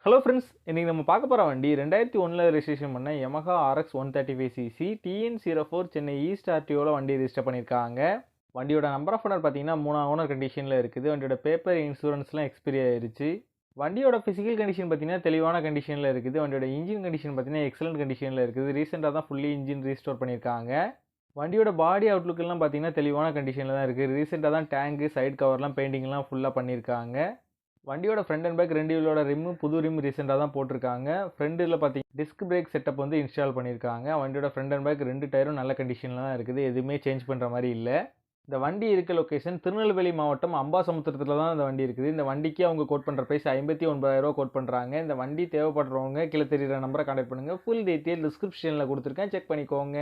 Hello friends, இன்றைக்கி நம்ம பார்க்க போகிற வண்டி 2001 ரெஜிஸ்ட்ரேஷன் பண்ண Yamaha RX135cc TN04 Chennai east ஆர்டிஓவில் வண்டி ரெஜிஸ்டர் பண்ணியிருக்காங்க. வண்டியோட நம்பர் ஆஃப் ஓனர் பார்த்தீங்கன்னா 3 ஓனர் கண்டிஷனில் இருக்குது. வண்டியோட பேப்பர் இன்சூரன்ஸ்லாம் எக்ஸ்பைரி ஆயிருச்சு. வண்டியோட ஃபிசிக்கல் கண்டிஷன் பார்த்தீங்கன்னா தெளிவான கண்டிஷனில் இருக்குது. வண்டியோட இன்ஜின் கண்டிஷன் பார்த்தீங்கன்னா எக்ஸலண்ட் கண்டிஷனில் இருக்குது. ரீசெண்டாக தான் ஃபுல்லி இன்ஜின் ரீஸ்டோர் பண்ணியிருக்காங்க. வண்டியோட பாடி அவுட்லுக்கெல்லாம் பார்த்தீங்கன்னா தெளிவான கண்டிஷனில் தான் இருக்குது. ரீசெண்டாக தான் டேங்கு சைட் கவர்லாம் பெயிண்டிங்லாம் ஃபுல்லாக பண்ணியிருக்காங்க. வண்டியோட ஃப்ரண்ட் அண்ட் பேக் ரெண்டு வீலோட ரிம்மு புது ரிம் ரீசெண்டாக தான் போட்டிருக்காங்க. ஃப்ரண்டில் பார்த்தீங்கன்னா டிஸ்க் பிரேக் செட்டப் வந்து இன்ஸ்டால் பண்ணியிருக்காங்க. வண்டியோட ஃப்ரண்ட் அண்ட் பேக் ரெண்டு டயரும் நல்ல கண்டிஷனில் தான் இருக்குது. எதுவுமே சேஞ்ச் பண்ணுற மாதிரி இல்லை. இந்த வண்டி இருக்க லொக்கேஷன் திருநெல்வேலி மாவட்டம் அம்பாசமுத்திரத்தில் தான் இந்த வண்டி இருக்குது. இந்த வண்டிக்கு அவங்க கோட் பண்ணுற ப்ரைஸ் 59,000 கோட் பண்ணுறாங்க. இந்த வண்டி தேவைப்படுறவங்க கீழே தெரியுற நம்பரை கான்டாக்ட் பண்ணுங்கள். ஃபுல் டீட்டெயில் டிஸ்கிரிப்ஷனில் கொடுத்துருக்கேன், செக் பண்ணிக்கோங்க.